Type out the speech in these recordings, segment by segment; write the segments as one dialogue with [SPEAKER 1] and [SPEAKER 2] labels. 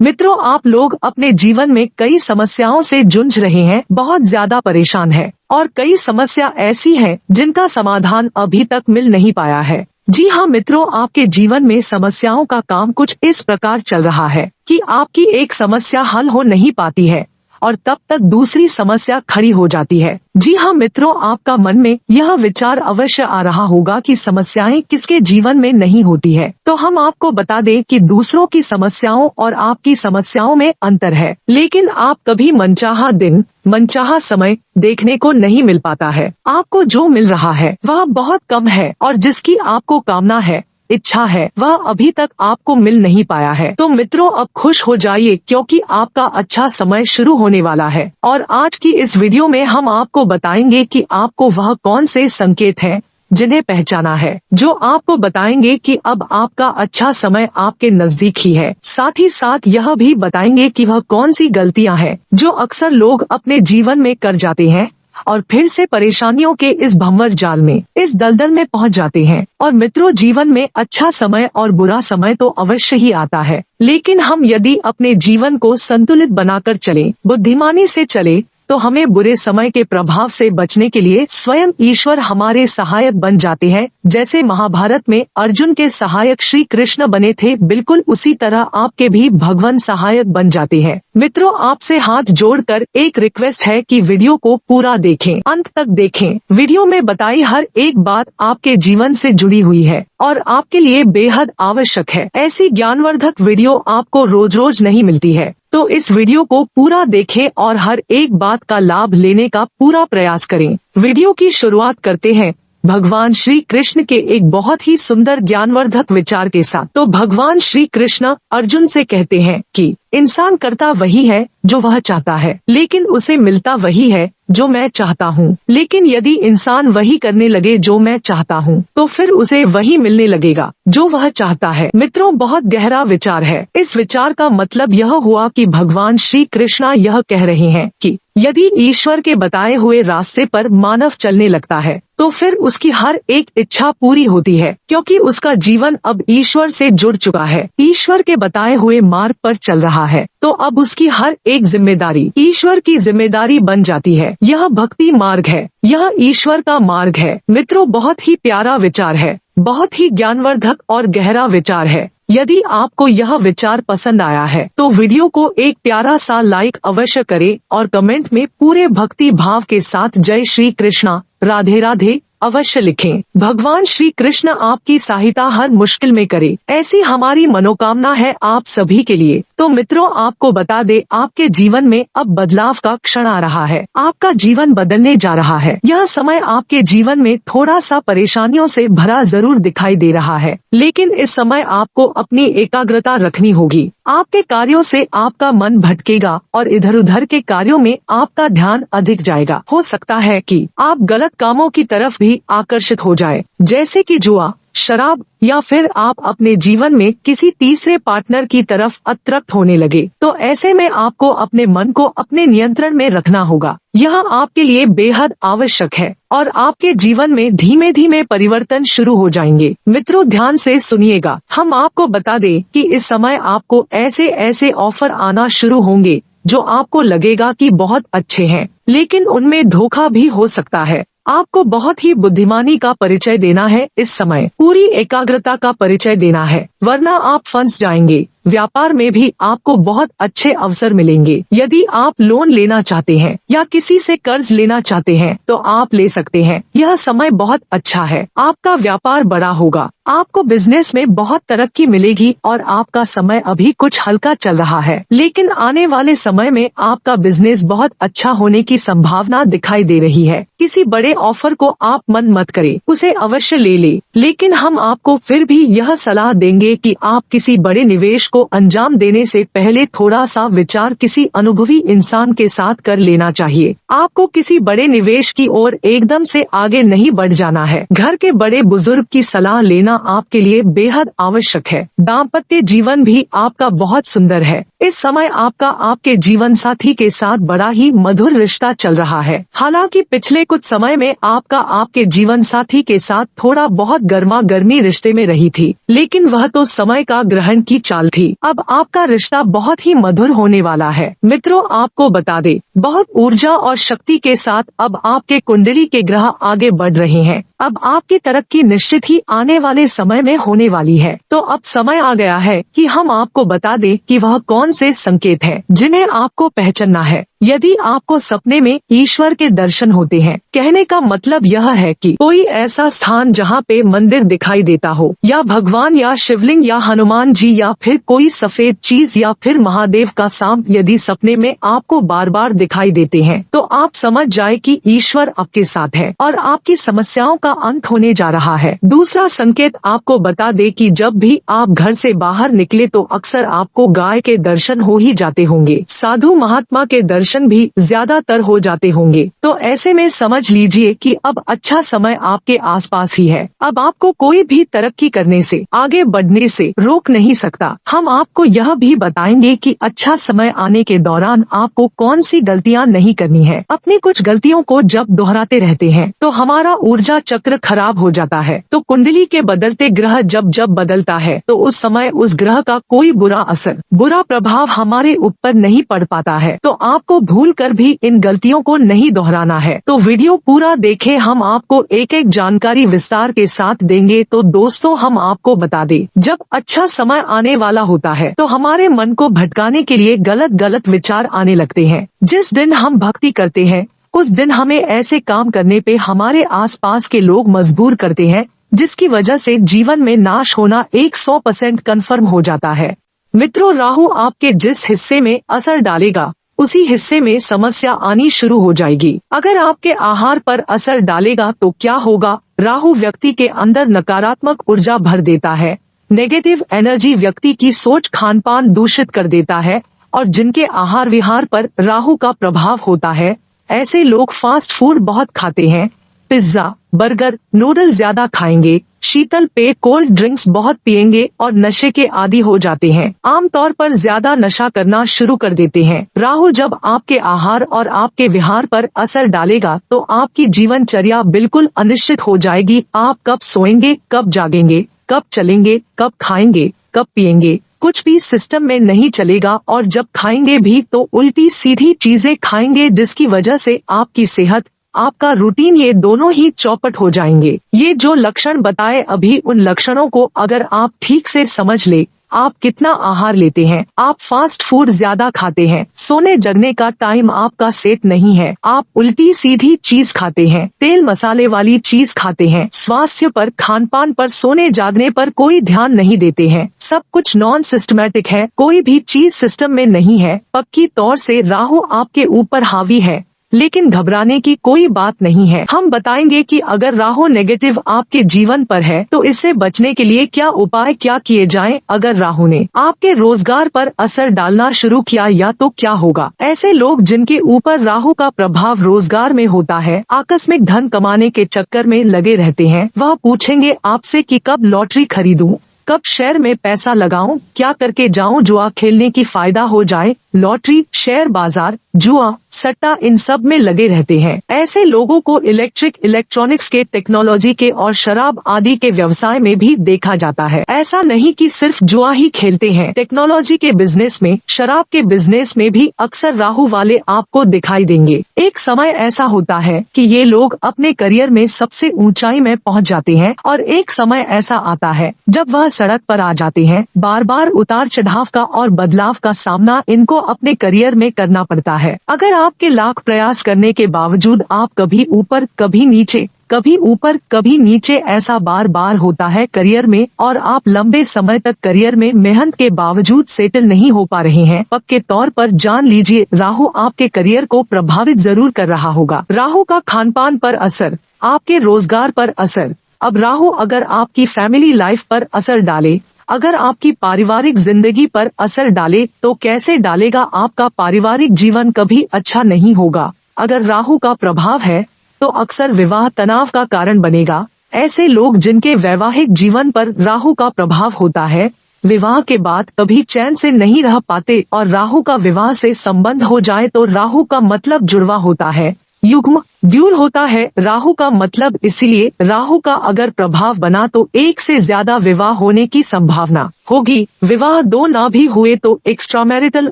[SPEAKER 1] मित्रों, आप लोग अपने जीवन में कई समस्याओं से जूझ रहे हैं, बहुत ज्यादा परेशान हैं और कई समस्या ऐसी हैं जिनका समाधान अभी तक मिल नहीं पाया है। जी हाँ मित्रों, आपके जीवन में समस्याओं का काम कुछ इस प्रकार चल रहा है कि आपकी एक समस्या हल हो नहीं पाती है और तब तक दूसरी समस्या खड़ी हो जाती है। जी हाँ मित्रों, आपका मन में यह विचार अवश्य आ रहा होगा कि समस्याएं किसके जीवन में नहीं होती है। तो हम आपको बता दें कि दूसरों की समस्याओं और आपकी समस्याओं में अंतर है, लेकिन आप कभी मनचाहा दिन, मनचाहा समय देखने को नहीं मिल पाता है। आपको जो मिल रहा है वह बहुत कम है और जिसकी आपको कामना है, इच्छा है, वह अभी तक आपको मिल नहीं पाया है। तो मित्रों, अब खुश हो जाइए क्योंकि आपका अच्छा समय शुरू होने वाला है। और आज की इस वीडियो में हम आपको बताएंगे कि आपको वह कौन से संकेत हैं जिन्हें पहचाना है, जो आपको बताएंगे कि अब आपका अच्छा समय आपके नजदीक ही है। साथ ही साथ यह भी बताएंगे कि वह कौन सी गलतियां हैं जो अक्सर लोग अपने जीवन में कर जाते हैं और फिर से परेशानियों के इस भंवर जाल में, इस दलदल में पहुंच जाते हैं। और मित्रों, जीवन में अच्छा समय और बुरा समय तो अवश्य ही आता है, लेकिन हम यदि अपने जीवन को संतुलित बनाकर चलें, बुद्धिमानी से चले, तो हमें बुरे समय के प्रभाव से बचने के लिए स्वयं ईश्वर हमारे सहायक बन जाते हैं। जैसे महाभारत में अर्जुन के सहायक श्री कृष्ण बने थे, बिल्कुल उसी तरह आपके भी भगवान सहायक बन जाते हैं। मित्रों, आपसे हाथ जोड़कर एक रिक्वेस्ट है कि वीडियो को पूरा देखें, अंत तक देखें। वीडियो में बताई हर एक बात आपके जीवन से जुड़ी हुई है और आपके लिए बेहद आवश्यक है। ऐसी ज्ञानवर्धक वीडियो आपको रोज रोज नहीं मिलती है, तो इस वीडियो को पूरा देखें और हर एक बात का लाभ लेने का पूरा प्रयास करें। वीडियो की शुरुआत करते हैं भगवान श्री कृष्ण के एक बहुत ही सुंदर ज्ञानवर्धक विचार के साथ। तो भगवान श्री कृष्ण अर्जुन से कहते हैं कि इंसान करता वही है जो वह चाहता है, लेकिन उसे मिलता वही है जो मैं चाहता हूँ। लेकिन यदि इंसान वही करने लगे जो मैं चाहता हूँ, तो फिर उसे वही मिलने लगेगा जो वह चाहता है। मित्रों, बहुत गहरा विचार है। इस विचार का मतलब यह हुआ कि भगवान श्री कृष्ण यह कह रहे हैं कि यदि ईश्वर के बताए हुए रास्ते पर मानव चलने लगता है, तो फिर उसकी हर एक इच्छा पूरी होती है, क्योंकि उसका जीवन अब ईश्वर से जुड़ चुका है, ईश्वर के बताए हुए मार्ग पर चल रहा है। तो अब उसकी हर एक जिम्मेदारी ईश्वर की जिम्मेदारी बन जाती है। यह भक्ति मार्ग है, यह ईश्वर का मार्ग है। मित्रों, बहुत ही प्यारा विचार है, बहुत ही ज्ञानवर्धक और गहरा विचार है। यदि आपको यह विचार पसंद आया है, तो वीडियो को एक प्यारा सा लाइक अवश्य करें और कमेंट में पूरे भक्ति भाव के साथ जय श्री कृष्णा, राधे राधे अवश्य लिखें। भगवान श्री कृष्ण आपकी सहायता हर मुश्किल में करे, ऐसी हमारी मनोकामना है आप सभी के लिए। तो मित्रों, आपको बता दे, आपके जीवन में अब बदलाव का क्षण आ रहा है, आपका जीवन बदलने जा रहा है। यह समय आपके जीवन में थोड़ा सा परेशानियों से भरा जरूर दिखाई दे रहा है, लेकिन इस समय आपको अपनी एकाग्रता रखनी होगी। आपके कार्यों से आपका मन भटकेगा और इधर उधर के कार्यों में आपका ध्यान अधिक जाएगा। हो सकता है कि आप गलत कामों की तरफ भी आकर्षित हो जाए, जैसे कि जुआ, शराब, या फिर आप अपने जीवन में किसी तीसरे पार्टनर की तरफ अट्रैक्ट होने लगे। तो ऐसे में आपको अपने मन को अपने नियंत्रण में रखना होगा। यह आपके लिए बेहद आवश्यक है और आपके जीवन में धीमे धीमे परिवर्तन शुरू हो जाएंगे। मित्रों, ध्यान से सुनिएगा। हम आपको बता दें कि इस समय आपको ऐसे ऐसे ऑफर आना शुरू होंगे जो आपको लगेगा कि बहुत अच्छे हैं, लेकिन उनमें धोखा भी हो सकता है। आपको बहुत ही बुद्धिमानी का परिचय देना है, इस समय पूरी एकाग्रता का परिचय देना है, वरना आप फंस जाएंगे। व्यापार में भी आपको बहुत अच्छे अवसर मिलेंगे। यदि आप लोन लेना चाहते हैं या किसी से कर्ज लेना चाहते हैं, तो आप ले सकते हैं। यह समय बहुत अच्छा है, आपका व्यापार बड़ा होगा, आपको बिजनेस में बहुत तरक्की मिलेगी और आपका समय अभी कुछ हल्का चल रहा है, लेकिन आने वाले समय में आपका बिजनेस बहुत अच्छा होने की संभावना दिखाई दे रही है। किसी बड़े ऑफर को आप मन मत करें, उसे अवश्य ले ले, लेकिन हम आपको फिर भी यह सलाह देंगे कि आप किसी बड़े निवेश को अंजाम देने से पहले थोड़ा सा विचार किसी अनुभवी इंसान के साथ कर लेना चाहिए। आपको किसी बड़े निवेश की ओर एकदम से आगे नहीं बढ़ जाना है। घर के बड़े बुजुर्ग की सलाह लेना आपके लिए बेहद आवश्यक है। दाम्पत्य जीवन भी आपका बहुत सुंदर है। इस समय आपका आपके जीवन साथी के साथ बड़ा ही मधुर रिश्ता चल रहा है। हालांकि पिछले कुछ समय में आपका आपके जीवन साथी के साथ थोड़ा बहुत गर्मा गर्मी रिश्ते में रही थी, लेकिन वह तो समय का ग्रहण की चाल थी। जाएगी। अब आपका रिश्ता बहुत ही मधुर होने वाला है। मित्रों, आपको बता दे, बहुत ऊर्जा और शक्ति के साथ अब आपके कुंडली के ग्रह आगे बढ़ रहे हैं। अब आपकी तरक्की निश्चित ही आने वाले समय में होने वाली है। तो अब समय आ गया है कि हम आपको बता दें कि वह कौन से संकेत हैं जिन्हें आपको पहचानना है। यदि आपको सपने में ईश्वर के दर्शन होते हैं, कहने का मतलब यह है कि कोई ऐसा स्थान जहाँ पे मंदिर दिखाई देता हो, या भगवान या शिवलिंग या हनुमान जी, या फिर कोई सफेद चीज, या फिर महादेव का सांप यदि सपने में आपको बार बार दिखाई देते हैं, तो आप समझ जाए कि ईश्वर आपके साथ है और आपकी समस्याओं का अंत होने जा रहा है। दूसरा संकेत आपको बता दे कि जब भी आप घर से बाहर निकले तो अक्सर आपको गाय के दर्शन हो ही जाते होंगे, साधु महात्मा के दर्शन भी ज्यादातर हो जाते होंगे। तो ऐसे में समझ लीजिए कि अब अच्छा समय आपके आसपास ही है। अब आपको कोई भी तरक्की करने से, आगे बढ़ने से रोक नहीं सकता। हम आपको यह भी बताएंगे कि अच्छा समय आने के दौरान आपको कौन सी गलतियां नहीं करनी है। अपनी कुछ गलतियों को जब दोहराते रहते हैं तो हमारा ऊर्जा चक्र खराब हो जाता है। तो कुंडली के बदलते ग्रह जब जब बदलता है तो उस समय उस ग्रह का कोई बुरा असर, बुरा प्रभाव हमारे ऊपर नहीं पड़ पाता है। तो आपको भूल कर भी इन गलतियों को नहीं दोहराना है। तो वीडियो पूरा देखें, हम आपको एक एक जानकारी विस्तार के साथ देंगे। तो दोस्तों, हम आपको बता दें, जब अच्छा समय आने वाला होता है तो हमारे मन को भटकाने के लिए गलत गलत विचार आने लगते हैं। जिस दिन हम भक्ति करते हैं उस दिन हमें ऐसे काम करने पे हमारे आसपास के लोग मजबूर करते हैं, जिसकी वजह से जीवन में नाश होना 100% कन्फर्म हो जाता है। मित्रों, राहु आपके जिस हिस्से में असर डालेगा उसी हिस्से में समस्या आनी शुरू हो जाएगी। अगर आपके आहार पर असर डालेगा तो क्या होगा? राहु व्यक्ति के अंदर नकारात्मक ऊर्जा भर देता है। नेगेटिव एनर्जी व्यक्ति की सोच, खान पान दूषित कर देता है। और जिनके आहार विहार पर राहु का प्रभाव होता है, ऐसे लोग फास्ट फूड बहुत खाते हैं, पिज्जा, बर्गर, नूडल ज्यादा खाएंगे, शीतल पेय कोल्ड ड्रिंक्स बहुत पिएंगे और नशे के आदी हो जाते हैं। आमतौर पर ज्यादा नशा करना शुरू कर देते हैं। राहु जब आपके आहार और आपके विहार पर असर डालेगा तो आपकी जीवनचर्या बिल्कुल अनिश्चित हो जाएगी। आप कब सोएंगे, कब जागेंगे, कब चलेंगे, कब खाएंगे, कब पिएंगे, कुछ भी सिस्टम में नहीं चलेगा। और जब खाएंगे भी तो उल्टी सीधी चीजें खाएंगे, जिसकी वजह से आपकी सेहत, आपका रूटीन, ये दोनों ही चौपट हो जाएंगे। ये जो लक्षण बताए अभी, उन लक्षणों को अगर आप ठीक से समझ ले, आप कितना आहार लेते हैं, आप फास्ट फूड ज्यादा खाते हैं, सोने जगने का टाइम आपका सेट नहीं है, आप उल्टी सीधी चीज खाते हैं, तेल मसाले वाली चीज खाते हैं, स्वास्थ्य पर, खान पान पर, सोने जागने पर कोई ध्यान नहीं देते हैं, सब कुछ नॉन सिस्टमैटिक है, कोई भी चीज सिस्टम में नहीं है, पक्की तौर से राहु आपके ऊपर हावी है। लेकिन घबराने की कोई बात नहीं है। हम बताएंगे कि अगर राहु नेगेटिव आपके जीवन पर है तो इससे बचने के लिए क्या उपाय क्या किए जाएं। अगर राहु ने आपके रोजगार पर असर डालना शुरू किया या तो क्या होगा? ऐसे लोग जिनके ऊपर राहु का प्रभाव रोजगार में होता है, आकस्मिक धन कमाने के चक्कर में लगे रहते हैं। वह पूछेंगे आपसे कि कब लॉटरी खरीदूं, कब शेयर में पैसा लगाऊं, क्या करके जाऊं जुआ खेलने की फायदा हो जाए। लॉटरी, शेयर बाजार, जुआ, सट्टा, इन सब में लगे रहते हैं। ऐसे लोगों को इलेक्ट्रॉनिक्स के, टेक्नोलॉजी के और शराब आदि के व्यवसाय में भी देखा जाता है। ऐसा नहीं कि सिर्फ जुआ ही खेलते हैं, टेक्नोलॉजी के बिजनेस में, शराब के बिजनेस में भी अक्सर राहु वाले आपको दिखाई देंगे। एक समय ऐसा होता है कि ये लोग अपने करियर में सबसे ऊंचाई में पहुंच जाते हैं और एक समय ऐसा आता है जब वह सड़क पर आ जाते हैं। बार बार उतार चढ़ाव का और बदलाव का सामना इनको अपने करियर में करना पड़ता है। अगर आपके लाख प्रयास करने के बावजूद आप कभी ऊपर कभी नीचे, कभी ऊपर कभी नीचे, ऐसा बार बार होता है करियर में, और आप लंबे समय तक करियर में मेहनत के बावजूद सेटल नहीं हो पा रहे हैं, पक्के तौर पर जान लीजिए राहु आपके करियर को प्रभावित जरूर कर रहा होगा। राहु का खान पान पर असर, आपके रोजगार पर असर। अब राहु अगर आपकी फैमिली लाइफ पर असर डाले, अगर आपकी पारिवारिक जिंदगी पर असर डाले तो कैसे डालेगा? आपका पारिवारिक जीवन कभी अच्छा नहीं होगा। अगर राहु का प्रभाव है तो अक्सर विवाह तनाव का कारण बनेगा। ऐसे लोग जिनके वैवाहिक जीवन पर राहु का प्रभाव होता है, विवाह के बाद कभी चैन से नहीं रह पाते, और राहु का विवाह से संबंध हो जाए तो राहु का मतलब जुड़वा होता है, युग्म ड्यूल होता है राहु का मतलब, इसीलिए राहु का अगर प्रभाव बना तो एक से ज्यादा विवाह होने की संभावना होगी। विवाह दो ना भी हुए तो एक्स्ट्रामैरिटल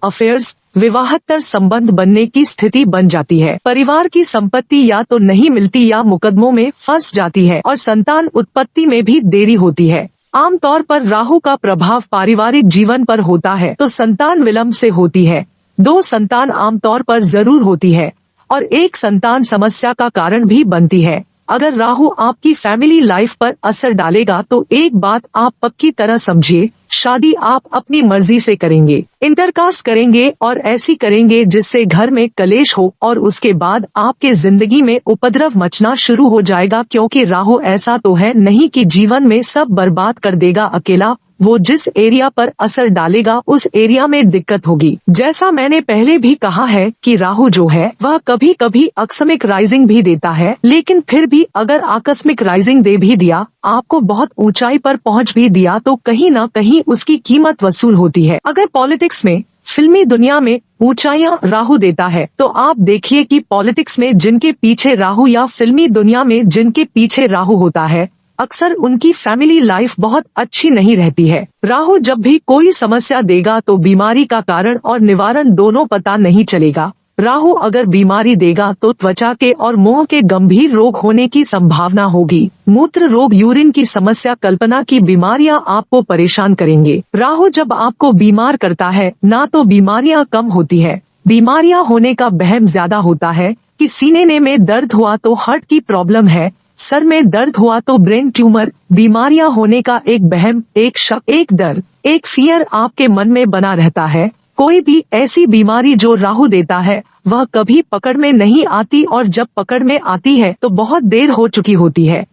[SPEAKER 1] अफेयर्स, विवाहत्तर संबंध बनने की स्थिति बन जाती है। परिवार की संपत्ति या तो नहीं मिलती या मुकदमों में फंस जाती है और संतान उत्पत्ति में भी देरी होती है। आमतौर पर राहु का प्रभाव पारिवारिक जीवन पर होता है तो संतान विलंब से होती है। 2 संतान आमतौर पर जरूर होती है और एक संतान समस्या का कारण भी बनती है। अगर राहु आपकी फैमिली लाइफ पर असर डालेगा तो एक बात आप पक्की तरह समझिए, शादी आप अपनी मर्जी से करेंगे, इंटरकास्ट करेंगे और ऐसी करेंगे जिससे घर में कलेश हो और उसके बाद आपके जिंदगी में उपद्रव मचना शुरू हो जाएगा, क्योंकि राहु ऐसा तो है नहीं कि जीवन में सब बर्बाद कर देगा अकेला। वो जिस एरिया पर असर डालेगा उस एरिया में दिक्कत होगी। जैसा मैंने पहले भी कहा है कि राहु जो है वह कभी कभी आकस्मिक राइजिंग भी देता है, लेकिन फिर भी अगर आकस्मिक राइजिंग दे भी दिया, आपको बहुत ऊंचाई पर पहुंच भी दिया, तो कहीं न कहीं उसकी कीमत वसूल होती है। अगर पॉलिटिक्स में, फिल्मी दुनिया में ऊंचाइयां राहु देता है तो आप देखिए कि पॉलिटिक्स में जिनके पीछे राहु या फिल्मी दुनिया में जिनके पीछे राहु होता है, अक्सर उनकी फैमिली लाइफ बहुत अच्छी नहीं रहती है। राहु जब भी कोई समस्या देगा तो बीमारी का कारण और निवारण दोनों पता नहीं चलेगा। राहु अगर बीमारी देगा तो त्वचा के और मुंह के गंभीर रोग होने की संभावना होगी। मूत्र रोग, यूरिन की समस्या, कल्पना की बीमारियां आपको परेशान करेंगे। राहु जब आपको बीमार करता है ना तो बीमारियां कम होती है, बीमारियां होने का वहम ज्यादा होता है कि सीने में दर्द हुआ तो हार्ट की प्रॉब्लम है, सर में दर्द हुआ तो ब्रेन ट्यूमर। बीमारियां होने का एक वहम, एक शक, एक डर, एक फियर आपके मन में बना रहता है। कोई भी ऐसी बीमारी जो राहु देता है वह कभी पकड़ में नहीं आती और जब पकड़ में आती है तो बहुत देर हो चुकी होती है।